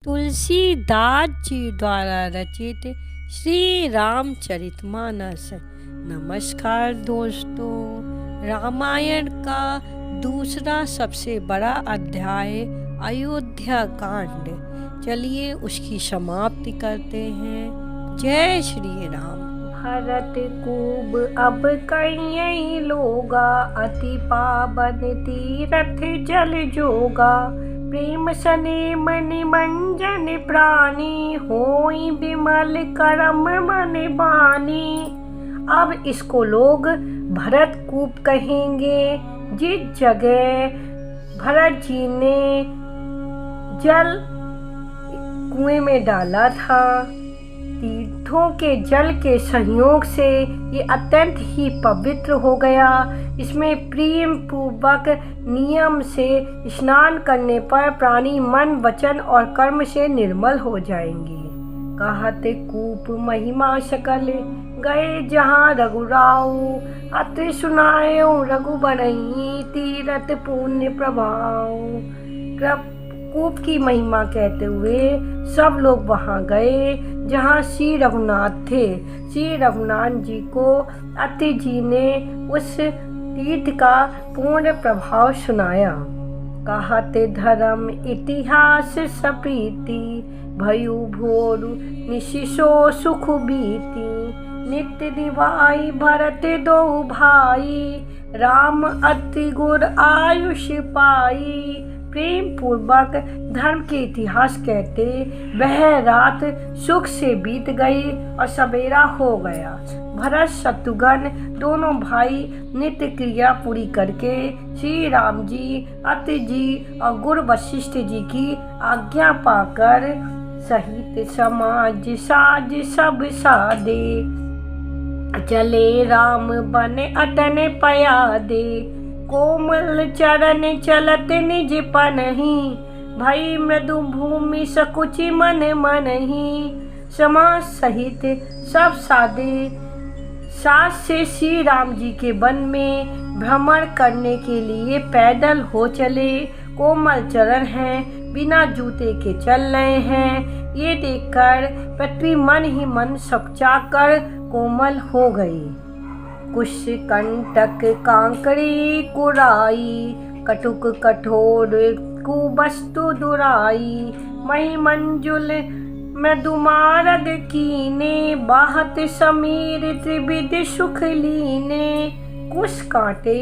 तुलसीदास जी द्वारा रचित श्री रामचरितमानस। नमस्कार दोस्तों, रामायण का दूसरा सबसे बड़ा अध्याय अयोध्या कांड। चलिए उसकी समाप्ति करते हैं। जय श्री राम। भरत खूब अब कई लोगा, अति पावन तीरथ जल जोगा। प्रेम सने मनि मंजन प्राणी, होई विमल करम मन बानी। अब इसको लोग भरत कूप कहेंगे। जिस जगह भरत जी ने जल कुएं में डाला था, तीर्थों के जल के संयोग से ये अत्यंत ही पवित्र हो गया। इसमें प्रेम पूर्वक नियम से स्नान करने पर प्राणी मन वचन और कर्म से निर्मल हो जाएंगे। कहते कूप महिमा सकल, गए जहाँ रघुराऊ। अति सुनायो रघुबरई, तीरथ पुण्य प्रभाव। कूप की महिमा कहते हुए सब लोग वहाँ गए जहाँ श्री रघुनाथ थे। श्री रघुनाथ जी को अति जी ने उस तीर्थ का पूर्ण प्रभाव सुनाया। कहते धर्म इतिहास सप्रीति, भयु भोरु निशिशो सुख बीती। नित्य दिवाई भरत दो भाई, राम अति गुर आयुष पाई। प्रेम पूर्वक धर्म के इतिहास कहते वह रात सुख से बीत गई और सवेरा हो गया। भरत शत्रुघ्न दोनों भाई नित्य क्रिया पूरी करके श्री राम जी, अति जी और गुरु वशिष्ठ जी की आज्ञा पाकर सहित समाज साज सब सादे। चले राम बन अटन पयादे, कोमल चरण चलत निज पनहि। भई मृदु भूमि सकुचि मन मनहि। समाज सहित सब सादे साथ से श्री राम जी के वन में भ्रमण करने के लिए पैदल हो चले। कोमल चरण हैं, बिना जूते के चल रहे हैं। ये देखकर पृथ्वी मन ही मन सकचाकर कोमल हो गई। कुश कंटक कांकरी कुराई, कटुक कठोर कुवस्तु दुराई। मही मंजुल मृदुमारद कीने, बाहत समीर त्रिविध सुख लीने। कुश कांटे,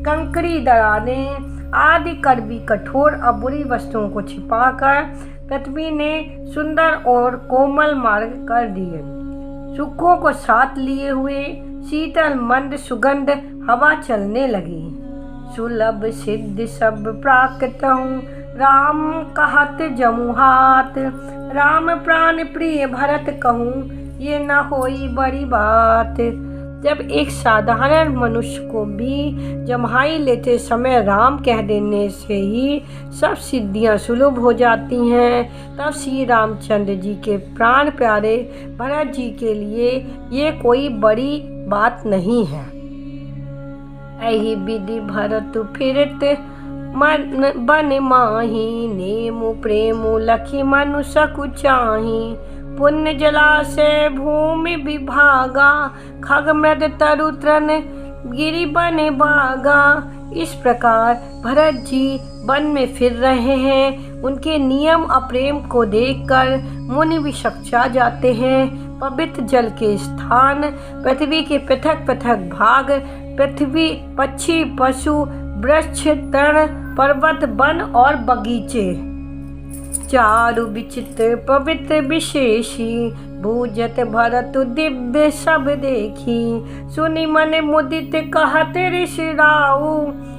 कंकरी दराने आदि कड़वी कठोर और बुरी वस्तुओं को छिपाकर पृथ्वी ने सुंदर और कोमल मार्ग कर दिए। सुखों को साथ लिए हुए शीतल मंद सुगंध हवा चलने लगी। सुलभ सिद्ध सब प्राकृत हूँ, राम कहत जमुहात। राम प्राण प्रिय भरत कहूँ, ये न होई बड़ी बात। जब एक साधारण मनुष्य को भी जम्हाई लेते समय राम कह देने से ही सब सिद्धियां सुलभ हो जाती हैं, तब श्री रामचंद्र जी के प्राण प्यारे भरत जी के लिए ये कोई बड़ी बात नहीं है। ऐहि विधि भरत फिरत मन बन माही, नेमु प्रेमु लखी मनु सकु चाही। पुण्य जलाशय भूमि विभागा, खग मृद तरु तृण गिरि बन बागा। इस प्रकार भरत जी वन में फिर रहे हैं। उनके नियम और प्रेम को देखकर मुनि भी सकचा जाते हैं। पवित्र जल के स्थान, पृथ्वी के पृथक पृथक भाग, पृथ्वी पक्षी पशु वृक्ष तृण पर्वत वन और बगीचे, चारु विचित्र पवित्र विशेषी। भूजत भरत दिव्य सब देखी, सुनि मन मुदित कहत ऋषि राऊ।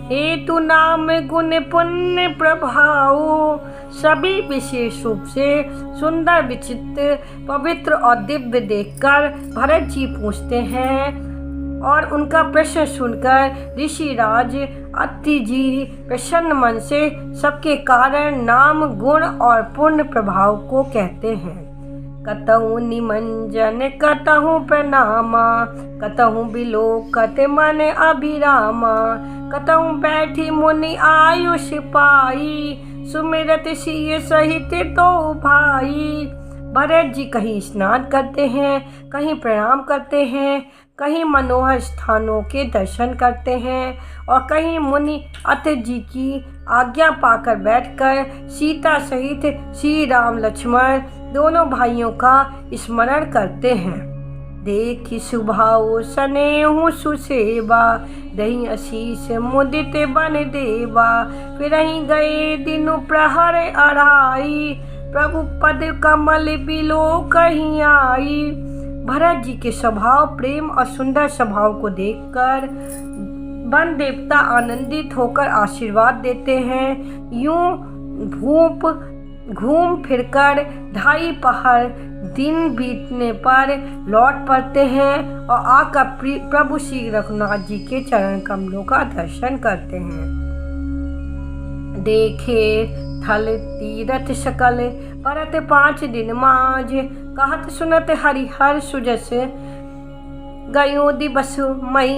हेतु नाम गुण पुण्य प्रभाऊ। सभी विशेष रूप से सुंदर विचित्र पवित्र और दिव्य देखकर भरत जी पूछते हैं और उनका प्रश्न सुनकर ऋषिराज अत्रि जी प्रसन्न मन से सबके कारण नाम गुण और पूर्ण प्रभाव को कहते हैं। कतहु निमंजन कतहु प्रणामा, कतहु बिलोकत मन अभिरामा। कतहु बैठी मुनि आयुष पाई, सुमिरत सिय सहित दो भाई। भरत जी कहीं स्नान करते हैं, कहीं प्रणाम करते हैं, कहीं मनोहर स्थानों के दर्शन करते हैं और कहीं मुनि अत जी की आज्ञा पाकर बैठकर सीता सहित श्री राम लक्ष्मण दोनों भाइयों का स्मरण करते हैं। देखि सुभाव स्नेहु सुसेवा, दही आशीष मुदित बन देवा। फिर गए दिनु प्रहर अढ़ाई, प्रभु पद कमल बिलो कहीं आई। भरत जी के स्वभाव प्रेम और सुंदर स्वभाव को देखकर वन देवता आनंदित होकर आशीर्वाद देते हैं। यूं घूम फिरकर 2.5 पहर दिन बीतने पर लौट पड़ते हैं और आकर प्रभु श्री रघुनाथ जी के चरण कमलों का दर्शन करते हैं। देखे थल तीरथ सकल, परत 5 दिन माज। कहत सुनत हरिहर सुजस, गयो दिवस मई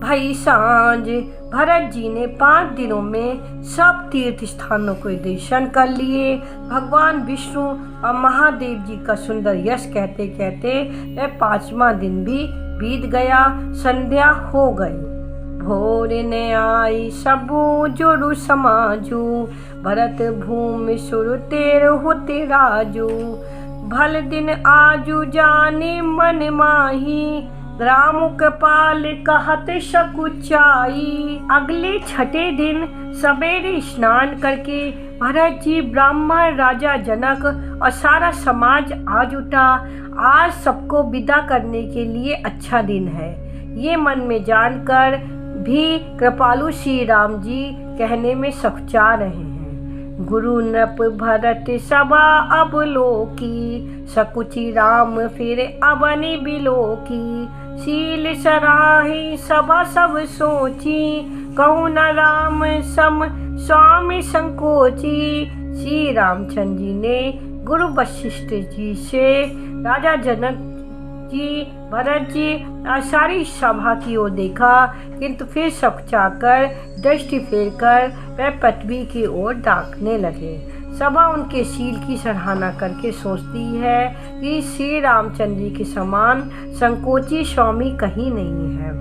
भई सांझ। भरत जी ने 5 दिनों में सब तीर्थ स्थानों को दर्शन कर लिए। भगवान विष्णु और महादेव जी का सुंदर यश कहते कहते वह 5वां दिन भी बीत गया। संध्या हो गई, भोर ने आई सबू जोरु समाजू। भरत भूमि सुर तेर होते राजू, भल दिन आजू जाने मन माही। राम कृपाल कहत सकुचाई। अगले 6ठे दिन सवेरे स्नान करके भरत जी, ब्राह्मण, राजा जनक और सारा समाज आज उठा। आज सबको विदा करने के लिए अच्छा दिन है, ये मन में जानकर भी कृपालु श्री राम जी कहने में सकुचा रहे हैं। गुरु नृप भरत सभा अब लोकी, सकुची राम फिर अबनि बिलोकी। शील सराही सभा सब सोची, कहूँ न राम सम स्वामी संकोची। श्री रामचंद्र जी ने गुरु वशिष्ठ जी से राजा जनक जी, भरत जी और सारी सभा की ओर देखा, किंतु फिर सकुचाकर दृष्टि फेरकर वह पृथ्वी की ओर ताकने लगे। सभा उनके शील की सराहना करके सोचती है कि श्री रामचंद्र जी के समान संकोची स्वामी कहीं नहीं है।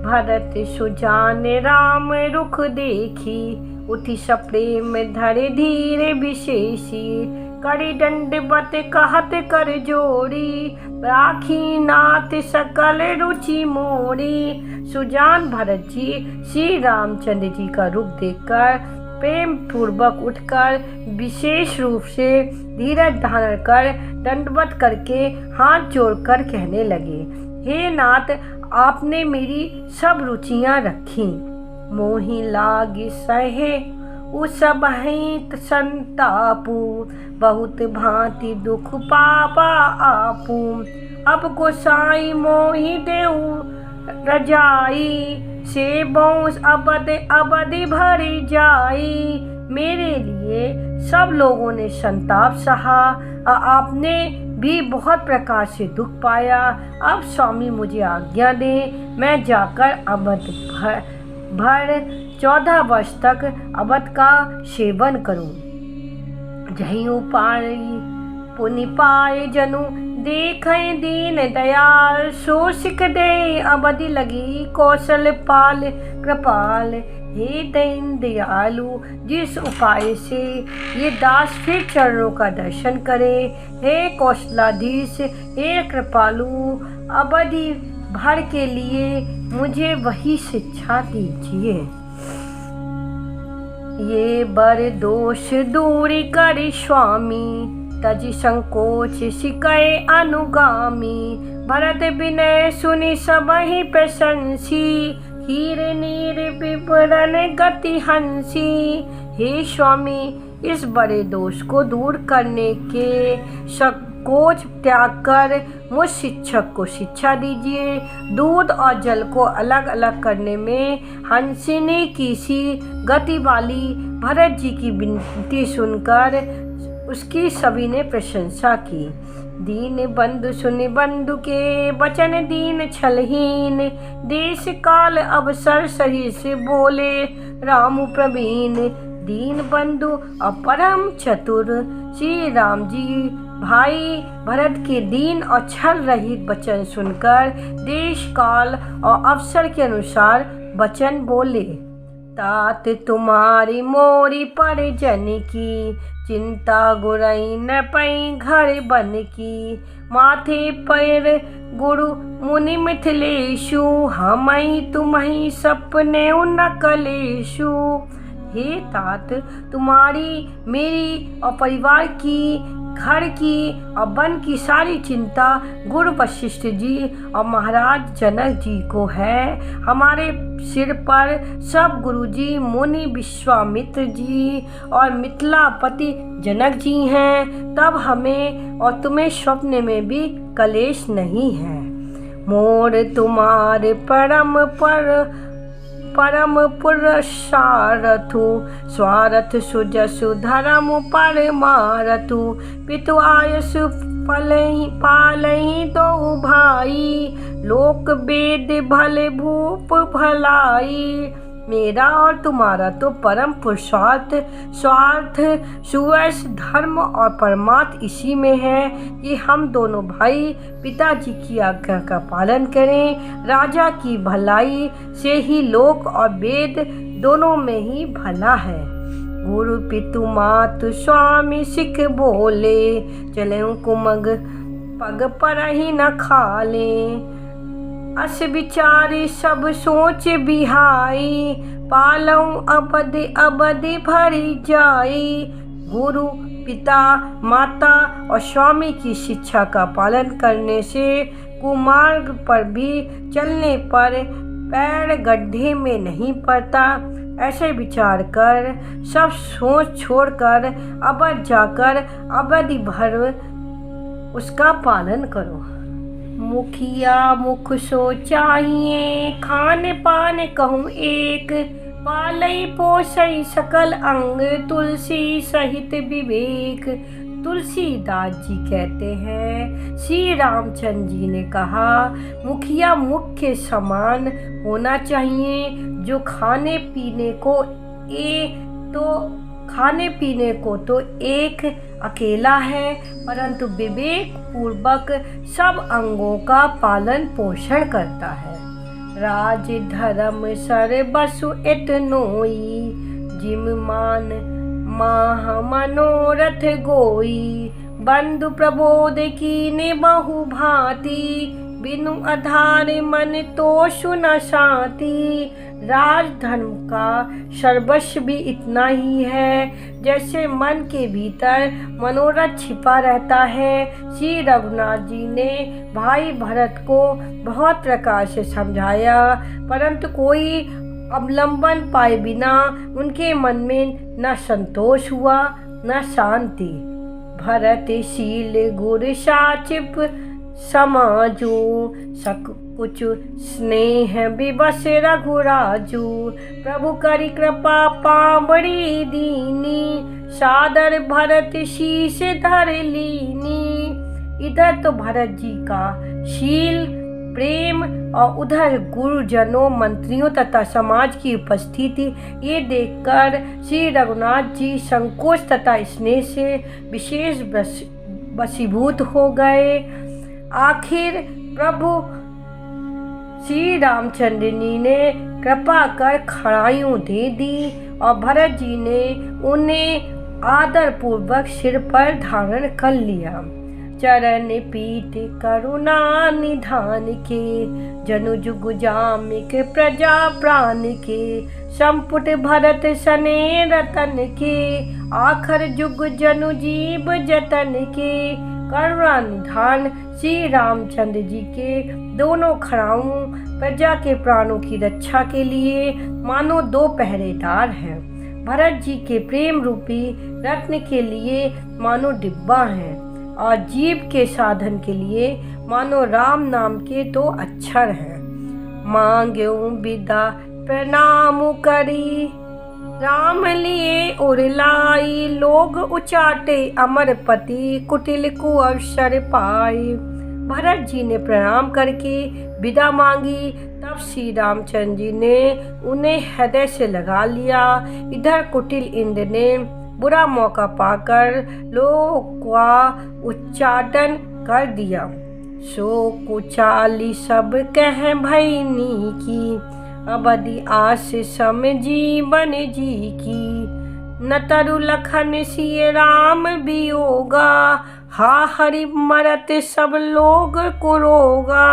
भरत सुजान राम रुख देखी, उठी सप्रेम धरे धीरे विशेषी। करी दंडवत कहत कर जोड़ी, राखी नाथ सकल रुचि मोरी। सुजान भरत जी श्री रामचंद्र जी का रूप देखकर प्रेम पूर्वक उठकर विशेष रूप से धीरज धारण कर दंडवत करके हाथ जोड़कर कहने लगे, हे नाथ, आपने मेरी सब रुचियां रखी। मोहि लागी सहे उसबहित संतापू, बहुत भांति दुख पापा आपू। अब गोसाई मोहि देऊ रजाई, से बौस अबधि भरी जाई। मेरे लिए सब लोगों ने संताप सहा और आपने भी बहुत प्रकार से दुख पाया। अब स्वामी मुझे आज्ञा दे, मैं जाकर अवध भर 14 वर्ष तक अवध का सेवन करूं। जहिं पाई पुनि पाए जनु, देखें दीन दयाल। सो सिख दे अवधि लगी, कौशल पाल कृपाल। हे दीन दयालु, जिस उपाय से ये दास फिर चरणों का दर्शन करे। हे कौशलाधीश, हे कृपालु, अवधि भर के लिए मुझे वही शिक्षा दीजिए। ये बर दोष दूरी कर स्वामी, तजि संकोच सिकय अनुगामी। भरत विनय सुनि सबहि प्रशंसी, हीरे नीर विवरण गति हंसी। हे स्वामी, इस बड़े दोष को दूर करने के संकोच त्याग कर मुझ शिक्षक को शिक्षा दीजिए। दूध और जल को अलग अलग करने में हंसिनी की सी गति वाली भरत जी की विनती सुनकर उसकी सभी ने प्रशंसा की। दीन बंधु सुनि बंधु के वचन, दीन छलहीन। देश काल अवसर सही से बोले राम प्रवीण। दीन बंधु और परम चतुर। श्री राम जी भाई भरत के दीन और छल रहित वचन सुनकर देश काल और अवसर के अनुसार वचन बोले। तात तुम्हारी मोरी परिजन की, चिंता गुरई न पई घर बन की। माथे पैर गुरु मुनि मिथिलेशु, हमई तुम्ही सपने न कलेशु। हे तात, तुम्हारी मेरी और परिवार की, घर की और वन की सारी चिंता गुरु वशिष्ठ जी और महाराज जनक जी को है। हमारे सिर पर सब गुरु जी, मुनि विश्वामित्र जी और मिथिलापति जनक जी हैं। तब हमें और तुम्हें स्वप्न में भी कलेश नहीं है। मोर तुम्हारे परम पुरुषार्थु, स्वार्थ सुजसु धर्म परमारथु। पितु आयसु पालहि दो भाई, लोक वेद भले भूप भलाई। मेरा और तुम्हारा तो परम पुरुषार्थ, स्वार्थ, सुयश, धर्म और परमार्थ इसी में है कि हम दोनों भाई पिताजी की आज्ञा का पालन करें। राजा की भलाई से ही लोक और वेद दोनों में ही भला है। गुरु पितु मातु स्वामी सिख बोले, चले कुमग पग पर ही न खाले। अस विचारी सब सोच बिहाई, पालऊ अबधि भरी जाई। गुरु पिता माता और स्वामी की शिक्षा का पालन करने से कुमार्ग पर भी चलने पर पैर गड्ढे में नहीं पड़ता। ऐसे विचार कर सब सोच छोड़कर अवध जाकर अवधि भर उसका पालन करो। मुखिया मुख सो चाहिए, खान पान कहूँ एक। पालई पोसई सकल अंग, तुलसी सहित विवेक। तुलसीदास जी कहते हैं, श्री रामचंद्र जी ने कहा, मुखिया मुख्य समान होना चाहिए, जो खाने पीने को तो एक अकेला है, परंतु विवेक पूर्वक सब अंगों का पालन पोषण करता है। राज धर्म सर बसु एतनोई, जिम मान माह मनोरथ गोई। बंधु प्रबोध कीने बहु भांति, बिनु आधार मन तोषु न शांति। राज धर्म का सर्वस्व भी इतना ही है जैसे मन के भीतर मनोरथ छिपा रहता है। श्री रघुनाथ जी ने भाई भरत को बहुत प्रकार से समझाया, परंतु कोई अवलंबन पाए बिना उनके मन में न संतोष हुआ न शांति। भरत शील गुर साचिप समाजू, सक कुछ स्नेह विवश रघुराजू। प्रभु करी कृपा पावड़ी दीनी, सादर भरत शीश धर लीनी। इधर तो भरत जी का शील प्रेम और उधर गुरुजनों मंत्रियों तथा समाज की उपस्थिति, ये देखकर श्री रघुनाथ जी संकोच तथा स्नेह से विशेष वशीभूत हो गए। आखिर प्रभु श्री रामचंद्र जी ने कृपा कर खड़ाइयों दे दी और भरत जी ने उन्हें आदर पूर्वक सिर पर धारण कर लिया। चरण पीठ करुणा निधान के, जनु जुग जामिक प्रजा प्राण के। संपुट भरत सने रतन के, आखर जुग जनु जीव जतन के। करुणा निधान श्री रामचंद्र जी के दोनों खड़ाऊं प्रजा के प्राणों की रक्षा के लिए मानो दो पहरेदार हैं। भरत जी के प्रेम रूपी रत्न के लिए मानो डिब्बा हैं और जीव के साधन के लिए मानो राम नाम के दो अक्षर हैं। मांग्यो विदा प्रणाम करी, राम लिए उरलाई। लोग उचाटे अमरपति, कुटिल को अवसर पाए। भरत जी ने प्रणाम करके विदा मांगी तब श्री रामचंद्र जी ने उन्हें हृदय से लगा लिया। इधर कुटिल इंद्र ने बुरा मौका पाकर लोक का उच्चाटन कर दिया। सो कुचाली सब कह भैनी की, अबधि आस सम जीवन जी की। न तरु लखन सिय राम वियोगा, हा हरि मरत सब लोग को रोगा।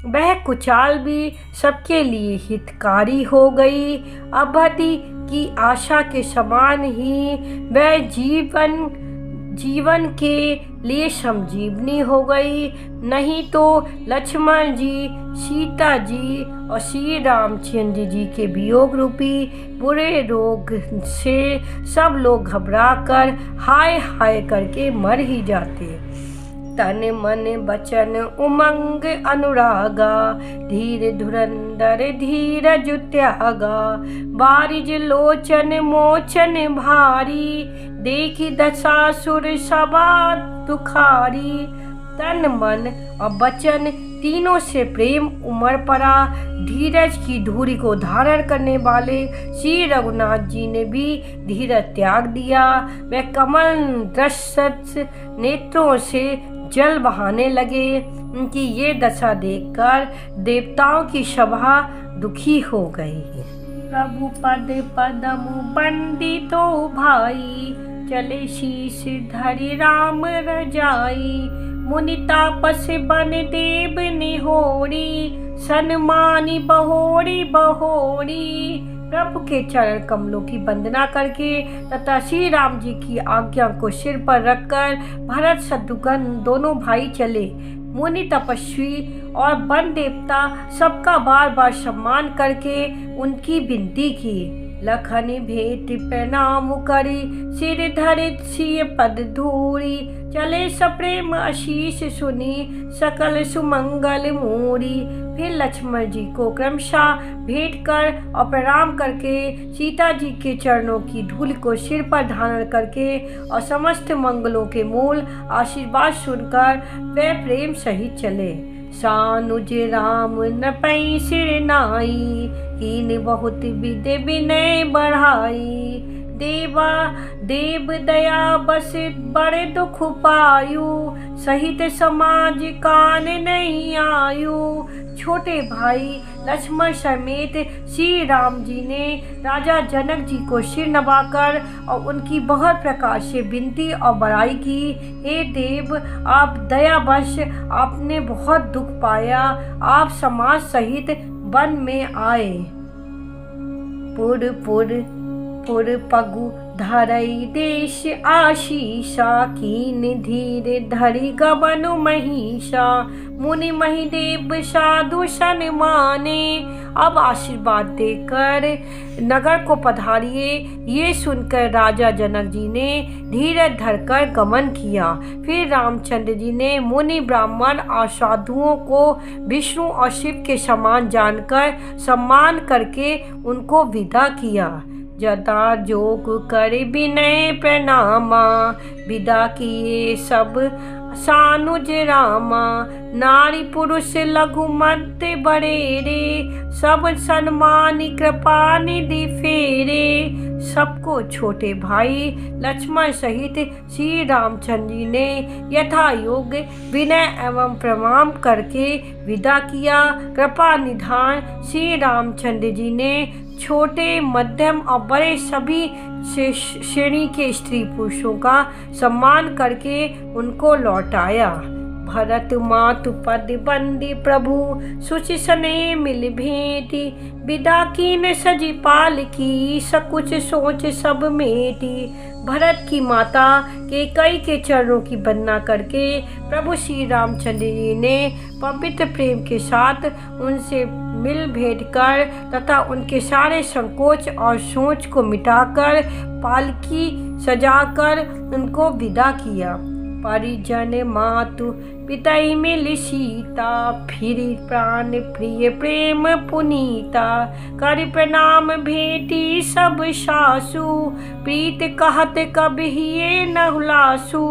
वह कुचाल भी सबके लिए हितकारी हो गई। अवधि की आशा के समान ही वह जीवन के लिए संजीवनी हो गई। नहीं तो लक्ष्मण जी, सीता जी और श्री रामचंद्र जी के वियोग रूपी बुरे रोग से सब लोग घबराकर हाय हाय करके मर ही जाते। तन मन बचन उमंग अनुरागा, धीर धुरंधर धीरज त्यागा। बारिज लोचन मोचन भारी, देखी दशासुर सभा दुखारी। तन मन और वचन तीनों से प्रेम उमड़ पड़ा। धीरज की धूरी को धारण करने वाले श्री रघुनाथ जी ने भी धीरज त्याग दिया। वह कमल दृश्य नेत्रों से जल बहाने लगे। उनकी ये दशा देखकर देवताओं की सभा दुखी हो गई। प्रभु पद पदमु बंदितो भाई, चले शीश धरि राम रजाई। मुनि तापस बन देव निहोरी, सन्मानी बहोरी बहोरी। प्रभु के चरण कमलों की वंदना करके तथा श्री राम जी की आज्ञा को सिर पर रखकर भरत शत्रुघ्न दोनों भाई चले। मुनि तपस्वी और वन देवता सबका बार बार सम्मान करके उनकी विनती की। लखन भेंट प्रणाम करी, सिर धरित सिय पद धूरी। चले सप्रेम आशीष सुनी, सकल सुमंगल मूरी। फिर लक्ष्मण जी को क्रमशः भेंट कर और प्रणाम करके सीता जी के चरणों की धूल को सिर पर धारण करके और समस्त मंगलों के मूल आशीर्वाद सुनकर वे प्रेम सहित चले। सानुज राम न पई सिर नाई, कीन बहुत विधि विनय बढ़ाई। देवा देव दया बस बड़े दुख पायु, सहित समाज कान नहीं आयु। छोटे भाई लक्ष्मण समेत श्री राम जी ने राजा जनक जी को सिर नवाकर और उनकी बहुत प्रकार से विनती और बड़ाई की। हे देव, आप दयावश आपने बहुत दुख पाया, आप समाज सहित वन में आए। पुर पगु धरई देश आशीषा, कीन धीर धरि गबनु महिषा। मुनि महिदेव साधु सन माने, अब आशीर्वाद देकर नगर को पधारिए। ये सुनकर राजा जनक जी ने धीरज धरकर गमन किया। फिर रामचंद्र जी ने मुनि ब्राह्मण और साधुओं को विष्णु और शिव के समान जानकर सम्मान करके उनको विदा किया। जता जोग कर विनय प्रणामा, विदा किए सब सानुज रामा। नारी पुरुष लघु मध्य बड़ेरे, सब सन्मानी कृपा निधि फेरे। सबको छोटे भाई लक्ष्मण सहित श्री रामचंद्र जी ने यथा योग्य विनय एवं प्रणाम करके विदा किया। कृपा निधान श्री रामचंद्र जी ने छोटे मध्यम और बड़े सभी श्रेणी के स्त्री पुरुषों का सम्मान करके उनको लौटाया। भरत मातु पद बंदी प्रभु, सुचि सने मिल भेंटी। विदा कीन सजी पाल की, सकुच सोच सब मेटी। भरत की माता कैकेयी के चरणों की वंदना करके प्रभु श्री रामचंद्र जी ने पवित्र प्रेम के साथ उनसे मिल भेंट कर तथा उनके सारे संकोच और सोच को मिटाकर पालकी सजाकर उनको विदा किया। परिजन मातु पितई मिल सीता, फिर प्राण प्रिय प्रेम पुनीता। कर प्रणाम भेटी सब सासु, प्रीत कहत कबहिए न हुलासु।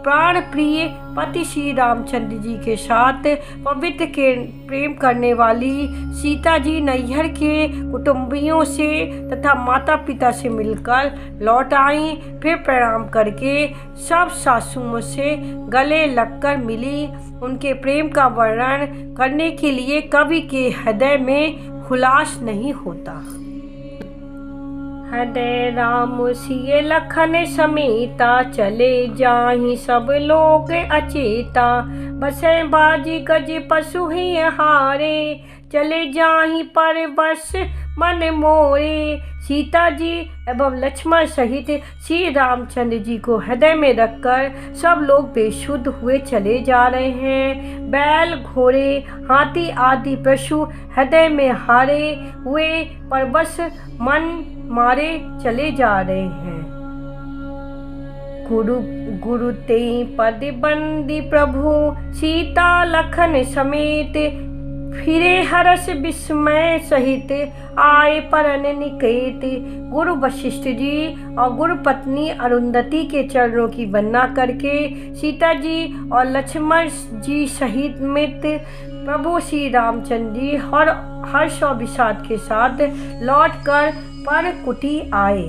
प्राण प्रिय पति श्री रामचंद्र जी के साथ पवित्र के प्रेम करने वाली सीता जी नैहर के कुटुंबियों से तथा माता पिता से मिलकर लौट आई। फिर प्रणाम करके सब सासुओं से गले लगकर मिली। उनके प्रेम का वर्णन करने के लिए कवि के हृदय में हुलास नहीं होता। हृदय राम सिय लखन समेता, चले जाहि सब लोग अचेता। बसे बाजी गज पशु ही हारे, चले जाहि पर बस मन मोरे। सीता जी एवं लक्ष्मण सहित श्री रामचंद्र जी को हृदय में रखकर सब लोग बेसुध हुए चले जा रहे हैं। बैल घोड़े हाथी आदि पशु हृदय में हारे हुए परवश मन मारे चले जा रहे हैं। गुरु ते पद बंदी प्रभु, सीता लखन समेत। फिरे हर्ष विस्मय सहित, आए परन निकेत। गुरु वशिष्ठ जी और गुरु पत्नी अरुंधति के चरणों की वंदना करके सीता जी और लक्ष्मण जी सहित मित्र प्रभु श्री रामचंद्र जी हर्ष और विषाद के साथ लौटकर पर कुटी आए।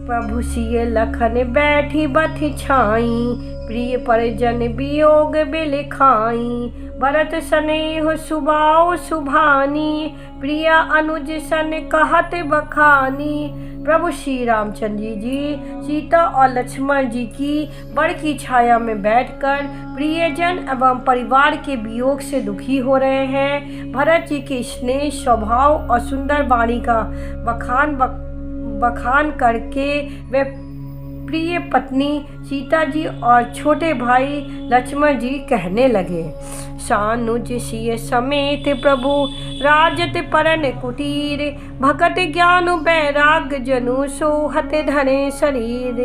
प्रभु सिय लखन बैठी बथि छाई, प्रिय परिजन वियोग बिल खाई। भरत स्नेह सुभाव सुभानी, प्रिया अनुज सन कहत बखानी। प्रभु श्री रामचंद्र जी सीता और लक्ष्मण जी की बड़ की छाया में बैठकर प्रियजन एवं परिवार के वियोग से दुखी हो रहे हैं। भरत जी के स्नेह स्वभाव और सुंदर वाणी का बखान करके वे प्रिय पत्नी सीता जी और छोटे भाई लक्ष्मण जी कहने लगे। सानुज सिय समेत प्रभु, राजत परन कुटीर। भगत ज्ञान बैराग जनु, सोहत धरे शरीर।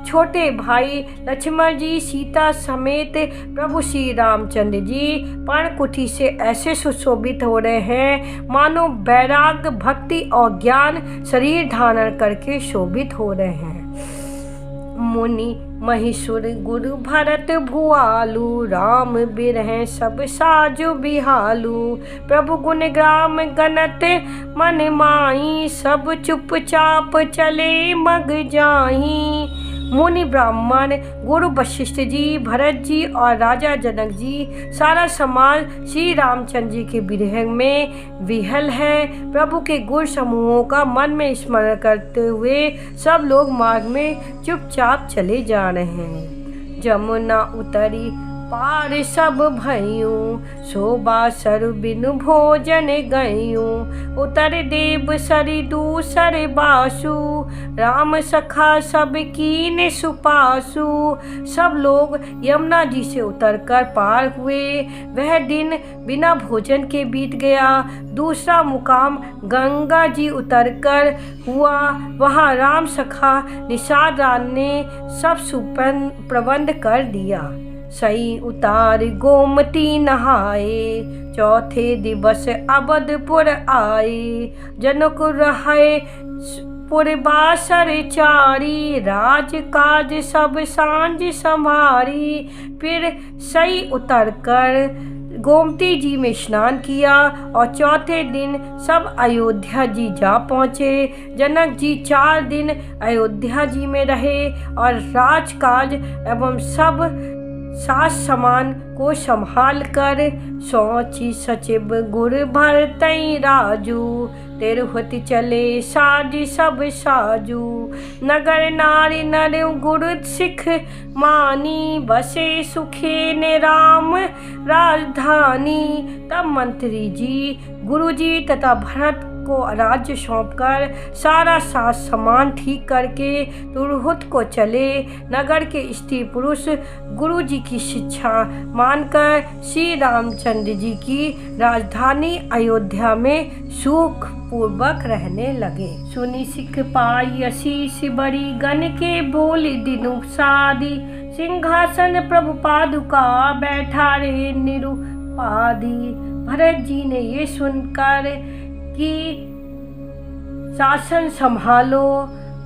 छोटे भाई लक्ष्मण जी सीता समेत प्रभु श्री रामचंद्र जी पर्णकुटी से ऐसे सुशोभित हो रहे हैं मानो बैराग भक्ति और ज्ञान शरीर धारण करके शोभित हो रहे हैं। मुनि महिषुर गुरु भरत भुआलु, राम बिरह सब साजु बिहालु। प्रभु गुण ग्राम गणत मन माही, सब चुपचाप चले मग जाही। मुनि ब्राह्मण गुरु वशिष्ठ जी, भरत जी और राजा जनक जी सारा समाज श्री रामचंद्र जी के विरह में विहल है। प्रभु के गुण समूहों का मन में स्मरण करते हुए सब लोग मार्ग में चुपचाप चले जा रहे हैं। जमुना उतरी पार सब भयूं, शोभा सरु बिनु भोजन गयूं। उतर देव सरि दूसर बासु, राम सखा सब कीन सुपासु। सब लोग यमुना जी से उतरकर पार हुए। वह दिन बिना भोजन के बीत गया। दूसरा मुकाम गंगा जी उतरकर हुआ। वहाँ राम सखा निषाद राम ने सब सुप्रबंध कर दिया। सई उतार गोमती नहाए, चौथे दिवस अवधपुर आए। जनक रहे पुरबासर चारी, राज काज सब सांझ संभारी। फिर सई उतरकर गोमती जी में स्नान किया और चौथे दिन सब अयोध्या जी जा पहुँचे। जनक जी 4 दिन अयोध्या जी में रहे और राजकाज एवं सब सास समान को संभाल कर सोची सचिव गुर भरतई राजू। तिरुहति चले साजी सब साजू, नगर नारी नर गुरु सिख मानी। बसे सुखे ने राम राजधानी। तब मंत्री जी गुरु जी तथा भरत को राज्य सौंपकर सारा साज सामान ठीक करके तिरुहत को चले। नगर के स्त्री पुरुष गुरु जी की शिक्षा मानकर श्री रामचंद्र जी की राजधानी अयोध्या में सुख पूर्वक रहने लगे। सुनी सिख पाई आशीष बड़ी, गण के बोली दिनु सादी। सिंहासन प्रभु पादुका, बैठा रे निरुपादी। भरत जी ने ये सुनकर कि शासन संभालो,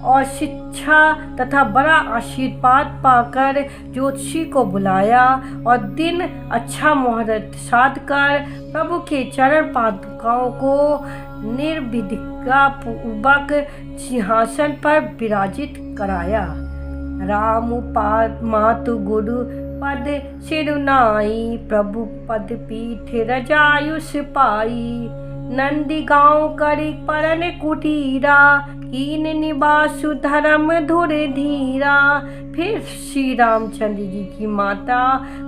और शिक्षा तथा बड़ा आशीर्वाद पाकर ज्योतिषी को बुलाया और दिन अच्छा मुहूर्त साध कर प्रभु के चरण पादुकाओं को निर्विघ्न पूर्वक सिंहासन पर विराजित कराया। राम पाद मातु गुरु पद सिरुनाई, प्रभु पद पीठ रजायुष पाई। नंदी गाँव करी परन कुटीरा, कीन निवासु धर्म धुर धीरा। फिर श्री रामचंद्र जी की माता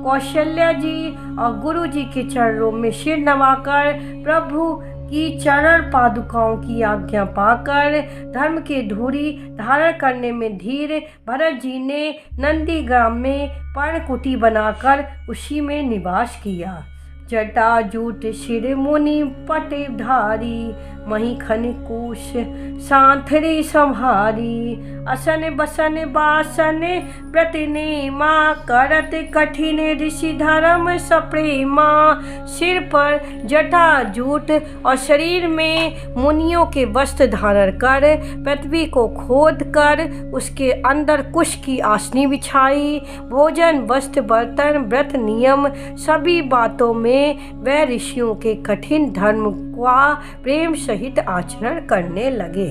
कौशल्या जी और गुरु जी के चरणों में सिर नवाकर प्रभु की चरण पादुकाओं की आज्ञा पाकर धर्म के धूरी धारण करने में धीर भरत जी ने नंदी ग्राम में पर्णकुटी बनाकर उसी में निवास किया। जटाजूट सिर मुनि पटधारी, महीखन कुश सांथरी संहारी। असन बसन बासन प्रतिनेमा, करत कठिन ऋषि धर्म सप्रेमा। सिर पर जटाजूट और शरीर में मुनियों के वस्त्र धारण कर पृथ्वी को खोद कर उसके अंदर कुश की आसनी बिछाई। भोजन वस्त्र बर्तन व्रत नियम सभी बातों में वह ऋषियों के कठिन धर्म का प्रेम सहित आचरण करने लगे।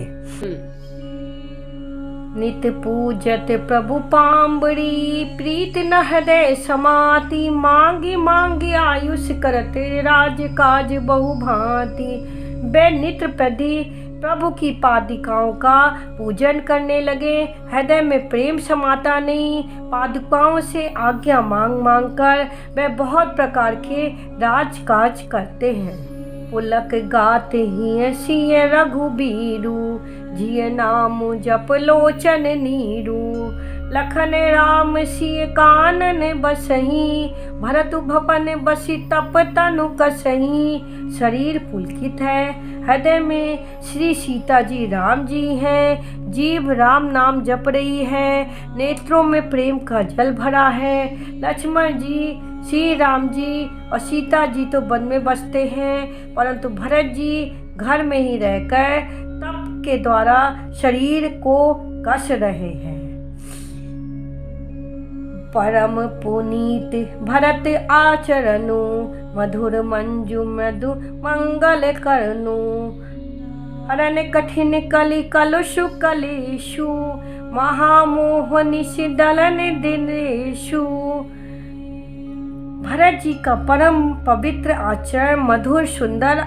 नित पूजत प्रभु पाम्बरी, प्रीत न हृदय समाति। मांगे मांगे आयुष करते राज काज बहु भांति। वे नित्र प्रति प्रभु की पादुकाओं का पूजन करने लगे। हृदय में प्रेम समाता नहीं। पादुकाओं से आज्ञा मांग मांग कर वे बहुत प्रकार के राजकाज करते हैं। पुलक गात ही सिय रघुबीरू, जिय नाम जप लोचन नीरू। लखन राम सिय कानन बसही, भरत भवन बसी तप तनु कसही। शरीर पुलकित है, हृदय में श्री सीता जी राम जी हैं। जीभ राम नाम जप रही है, नेत्रों में प्रेम का जल भरा है। लक्ष्मण जी, श्री राम जी और सीता जी तो वन में बसते हैं, परंतु भरत जी घर में ही रहकर तप के द्वारा शरीर को कस रहे हैं। परम पुनीत भरत आचरणु, मधुर मंजु मृदु मंगल करनु। हरन कठिन कलि कलुषु कलेषु, महामोह निशिदलन दिनेषु। भरत जी का परम पवित्र आचरण मधुर सुंदर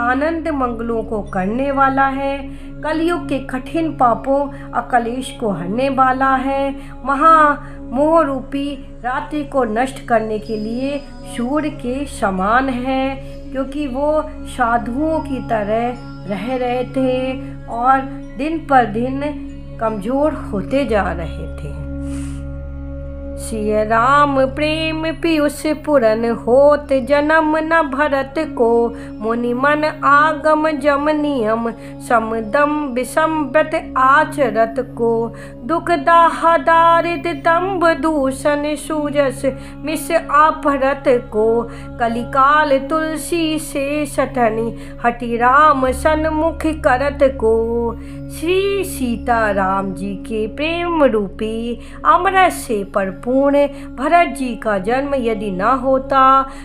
आनंद मंगलों को करने वाला है। कलयुग के कठिन पापों और कलेश को हरने वाला है। महामोह रूपी रात्रि को नष्ट करने के लिए सूर्य के समान है, क्योंकि वो साधुओं की तरह रह रहे थे और दिन पर दिन कमजोर होते जा रहे थे। सिय राम प्रेम पीयूष पुरन होत, जन्म न भरत को। मुनि मन आगम जम नियम, समदम विषम व्रत आचरत को। दुख दाह दारिद दंभ दूषण, सूजस मिस आपरत को। कलिकाल तुलसी से सठनी, हटि राम सन्मुख करत को। श्री सीता राम जी के प्रेम रूपी अमृत से भरपूर्ण भरत जी का जन्म यदि न होता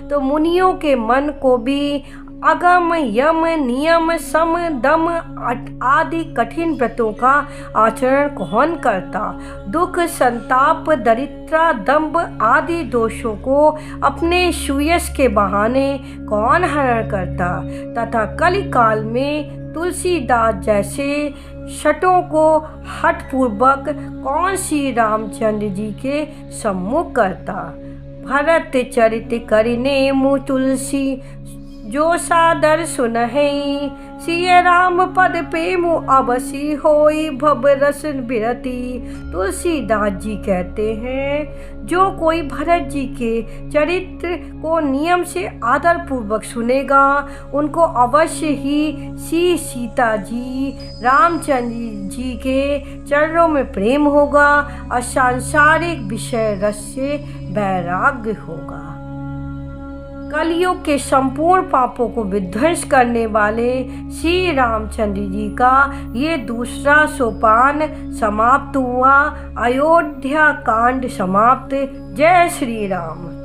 तो मुनियों के मन को भी अगम यम नियम सम दम आदि कठिन व्रतों का आचरण कौन करता। दुख संताप दरिद्रता दंभ आदि दोषों को अपने सुयश के बहाने कौन हरण करता, तथा कलिकाल में तुलसीदास जैसे शटों को हठपूर्वक कौन श्री रामचंद्र जी के सम्मुख करता। भरत चरित करिने मुँह तुलसी, जो सादर सुनहि। सिय राम पद प्रेमु अवसी होई, भव रस बिरती। तुलसीदास जी कहते हैं, जो कोई भरत जी के चरित्र को नियम से आदर पूर्वक सुनेगा, उनको अवश्य ही श्री सीता जी रामचंद्र जी के चरणों में प्रेम होगा और सांसारिक विषय रस से वैराग्य होगा। कलयुग के संपूर्ण पापों को विध्वंस करने वाले श्री रामचंद्र जी का ये दूसरा सोपान समाप्त हुआ। अयोध्या कांड समाप्त। जय श्री राम।